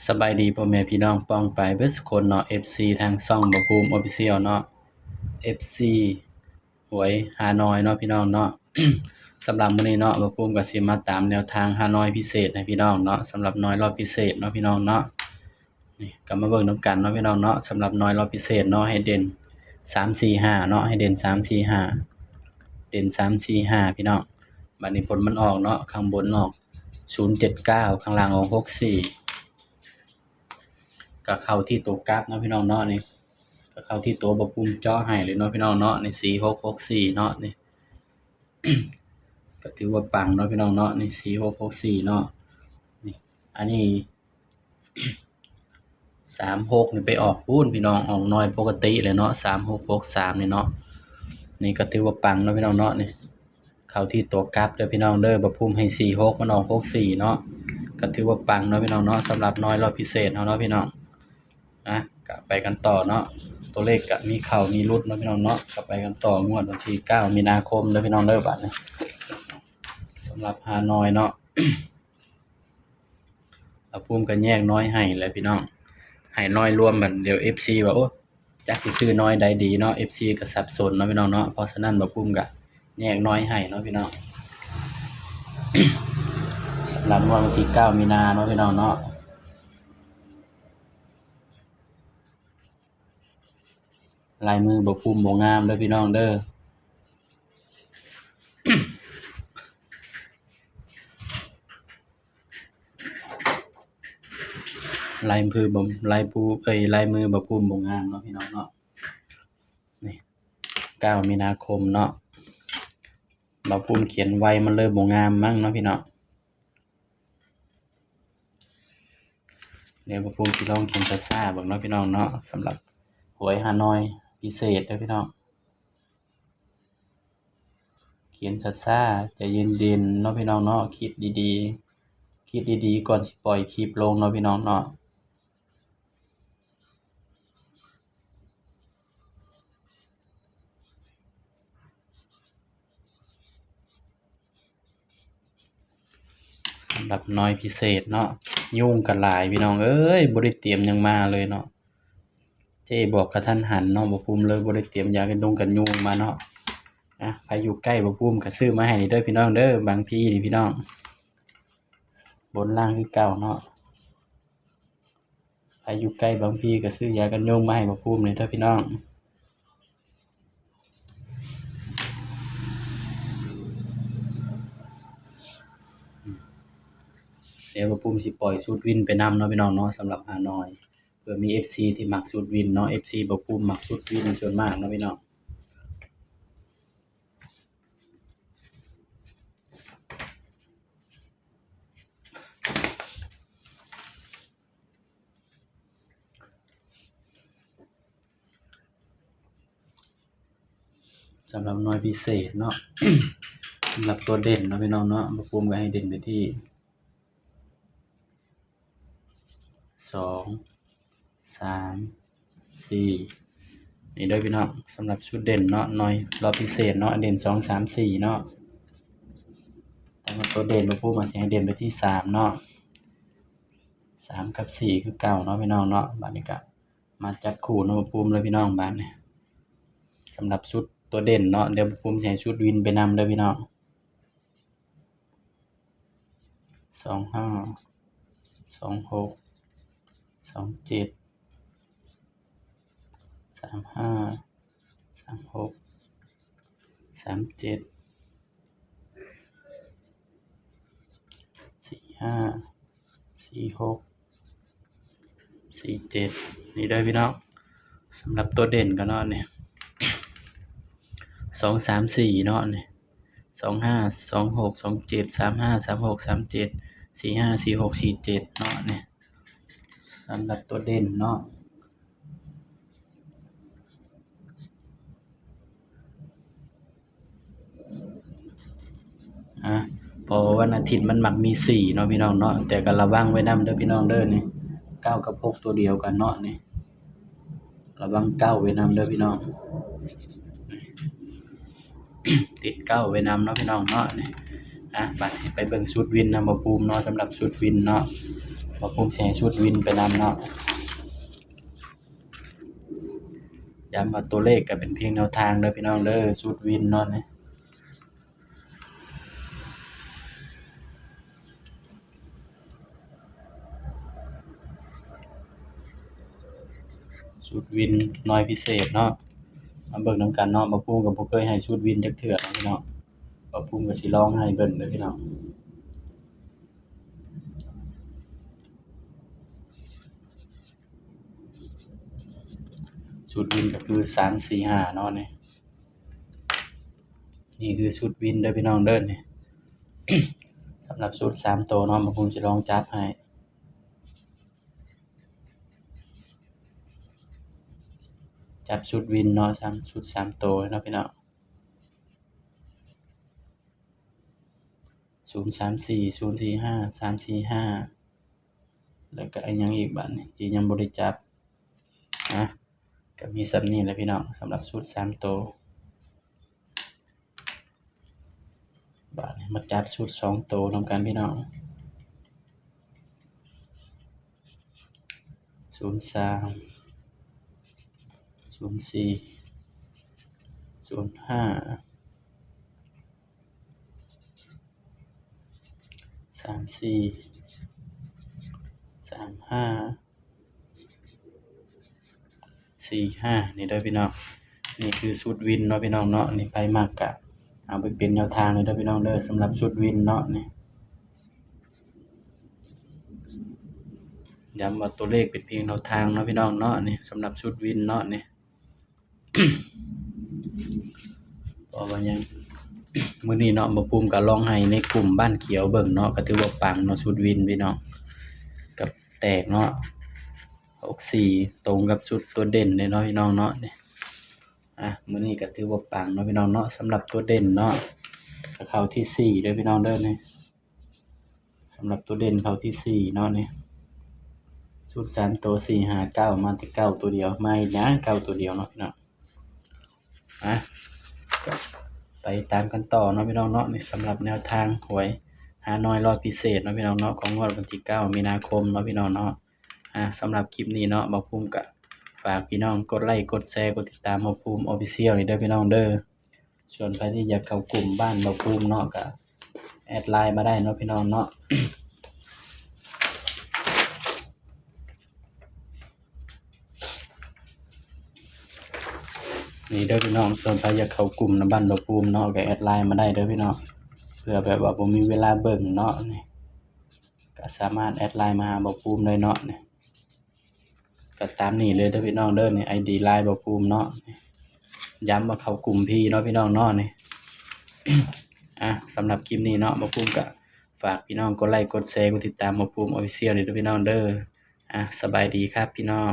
สบายดีพ่อแม่พี่น้องป้องปายเบิดซุคนเนาะ FC ทางช่องบ่ภูมิ Official เนาะ FC หวยฮานอยเนาะพี่น้องเนาะ สำหรับมื้อนี้เนาะบ่ภูมิก็สิมาตามแนวทางฮานอยพิเศษให้พี่น้องเนาะสำหรับน้อยรอบพิเศษเนาะพี่น้องเนาะนี่ก็มาเบิ่งนำกันเนาะพี่น้องเนาะสำหรับน้อยรอบพิเศษเนาะให้เด่น3 4 5เนาะให้เด่น3 4 5เด่น3 4 5พี่น้องบัดนี้ผลมันออกเนาะข้างบนออก079ข้างล่างออก64ก็เข้าที่ตัวกราฟเนาะพี่น้องเนาะนี่ก็เข้าที่ตัวบ่ภูมิเจาะให้เลยเนาะพี่น้องเนาะนี่4664เนาะนี่ ก็ถือว่าปังเนาะพี่น้องเนาะนี่4664เนาะนี่อันนี้ 36นี่ไปออกพู้นพี่น้องออกน้อยปกติเลยเนาะ3663นี่เนาะนี่ก็ถือว่าปังเนาะพี่น้องเนาะนี่เข้าที่ตัวกราฟเด้อพี่น้องเด้อบ่ภูมิให้46มันออก64เนาะก็ถือว่าปังเนาะพี่น้องเนาะสำหรับน้อยรอบพิเศษเนาะพี่น้องนะก็ไปกันต่อเนาะตัวเลขก็มีเข้ามีหลุดเนาะพี่น้องเนาะก็ไปกันต่องวดวันที่9มีนาคมเด้อพี่น้องเด้อบัดนี้สำหรับฮานอยเนาะ เอาภูมิก็แยกน้อยให้แหละพี่น้องให้น้อยรวมกันเดี๋ยว FC ว่าโอ้จักสิซื้อน้อยใดดีเนาะ FC ก็สับสนเนาะพี่น้องเนาะเพราะฉะนั้นบ่ภูมิก็แยกน้อยให้เนาะพี่น้อง สำหรับวันที่9มีนาเนาะพี่น้องเนาะลายมือบ่ภูมิบ่งามเด้อพี่น้องเด้อ ลายมือบ่ลายปูลายมือบ่ภูมิบ่งามเนาะพี่น้องเนาะนี่9มีนาคมเนาะบ่ภูมิเขียนไวมันเลยบ่งามมั้งเนาะพี่น้องเดี๋ยวบ่ภูมิสิลองเขียนช้าๆเบิ่งเนาะพี่น้องเนาะสำหรับหวยฮานอยพิเศษเด้อพี่น้องเขียนช้าๆใจเย็นๆเนาะพี่น้องเนาะคิดดีๆก่อนสิปล่อยคลิปลงเนาะพี่น้องเนาะสำหรับน้อยพิเศษเนาะยุ่งกันหลายพี่น้องเอ้ยบ่ได้เตรียมหยังมาเลยเนาะเจ้บอกกะทันหันเนาะบ่ภูมิเลยบ่ได้เตรียมยากันยุงกันยุงมาเนาะใครอยู่ใกล้บ่ภูมิก็ซื้อมาให้นี่เด้อพี่น้องเด้อบางพี่นี่พี่น้องบนล่างคือเก่าเนาะใครอยู่ใกล้บางพี่ก็ซื้อยากันยุงมาให้บ่ภูมินี่เด้อพี่น้องเดี๋ยวบ่ภูมิสิปล่อยสูตรวินไปนำเนาะพี่น้องเนาะสำหรับฮานอยเผื่อมี FC ที่มักสูตรวินเนาะ FC บ่ภูมิมักสูตรวินส่วนมากเนาะพี่น้องสำหรับน้อยพิเศษเนาะ สำหรับตัวเด่นเนาะพี่น้องเนาะบ่ภูมิก็ให้เด่นไปที่2 3 4นี่เด้อพี่น้องสำหรับชุดเด่นเนาะน้อยรอบพิเศษเนาะเด่น2 3 4เนาะแต่ว่าตัวเด่นบ่ภูมิก็สิให้เด่นไปที่3เนาะ3กับ4คือเก่าเนาะพี่น้องเนาะบัดนี้ก็มาจับคู่เนาะบ่ภูมิเลยพี่น้องบัดนี้สำหรับชุดตัวเด่นเนาะเดี๋ยวบ่ภูมิสิให้ชุดวินไปนำเด้อพี่น้อง25 26 27 35 36 37 45 46 47นี่เด้อพี่น้องสำหรับตัวเด่นก็เนาะนี่2 3 4เนาะนี่25 26 27 35 36 37 45 46 47เนาะนี่สำหรับตัวเด่นเนาะเพราะวันอาทิตย์มันมักมี4เนาะพี่น้องเนาะแต่ก็ระวังไว้นำเด้อพี่น้องเด้อนี่9กับ6ตัวเดียวกันเนาะนี่ระวัง9ไว้นำเด้อพี่น้อง ติด9ไว้นำเนาะพี่น้องเนาะนี่ บัดนี้ไปเบิ่งชุดวินนำบ่ภูมิเนาะสำหรับชุดวินเนาะบ่ภูมิสิให้ชุดวินไปนำเนาะย้ำว่าตัวเลขก็เป็นเพียงแนวทางเด้อพี่น้องเด้อชุดวินเนาะนี่ชุดวินน้อยพิเศษเนาะมาเบิ่งนำกันเนาะบ่ภูมิก็บ่เคยให้ชุดวินจักเทื่อเนาะพี่น้องบ่ภูมิก็สิลองให้เบิ่งเด้อพี่น้องชุดวินก็คือ3 4 5เนาะนี่คือชุดวินเด้อพี่น้องเด้อนี่ สำหรับชุด3ตัวเนาะบ่ภูมิสิลองจับให้จับชุดวินเนาะชุด3ตัวเนาะพี่น้อง034 045 345แล้วก็อันหยังอีกบัดนี้ที่ยังบ่ได้จับก็มีส่ำนี้แหละพี่น้องสำหรับชุด3ตัวบัดนี้มาจับชุด2ตัวนำกันพี่น้อง03 04 05 34 35 45นี่เด้อพี่น้องนี่คือชุดวินเนาะพี่น้องเนาะนี่ไผมักก็เอาไปเป็นแนวทางเลยเด้อพี่น้องเด้อสำหรับชุดวินเนาะนี่ย้ำว่าตัวเลขเป็นเพียงแนวทางเนาะพี่น้องเนาะนี่สำหรับชุดวินเนาะนี่ เพราะว่ายังมื้อนี้เนาะบ่ภูมิก็ลองให้ในกลุ่มบ้านเขียวเบิ่งเนาะก็ถือว่าปังเนาะชุดวินพี่น้องก็แตกเนาะ64ตรงกับชุดตัวเด่นเลยเนาะพี่น้องเนาะนี่มื้อนี้ก็ถือว่าปังเนาะพี่น้องเนาะสำหรับตัวเด่นเนาะก็เข้าที่4เด้อพี่น้องเด้อนี่สำหรับตัวเด่นเข้าที่4เนาะนี่ชุด3ตัว4 5 9มาแต่9ตัวเดียวมาอีกนะ9ตัวเดียวเนาะพี่น้องก็ไปตามกันต่อเนาะพี่น้องเนาะนี่สำหรับแนวทางหวยหาน้อยรอบพิเศษเนาะพี่น้องเนาะของงวดวันที่9มีนาคมเนาะพี่น้องเนาะสำหรับคลิปนี้เนาะบ่ภูมิก็ฝากพี่น้องกดไลค์กดแชร์กดติดตามบ่ภูมิ Official นี่เด้อพี่น้องเด้อส่วนใครที่อยากเข้ากลุ่มบ้านบ่ภูมิเนาะก็แอดไลน์มาได้เนาะพี่น้องเนาะ นี่เด้อพี่น้องส่วนใครอยากเข้ากลุ่มนำบ้านบ่ภูมิเนาะก็แอดไลน์มาได้เด้อพี่น้องเผื่อแบบว่าบ่มีเวลาเบิ่งเนาะนี่ก็สามารถแอดไลน์มาหาบ่ภูมิได้เนาะนี่ก็ตามนี้เลยเด้อพี่น้องเด้อนี่ ID ไลน์บ่ภูมิเนาะย้ำว่าเข้ากลุ่มพี่เนาะพี่น้องเนาะนี่ สำหรับคลิปนี้เนาะบ่ภูมิก็ฝากพี่น้องกดไลค์กดแชร์กดติดตามบ่ภูมิ Official นี่เด้อพี่น้องเด้อสบายดีครับพี่น้อง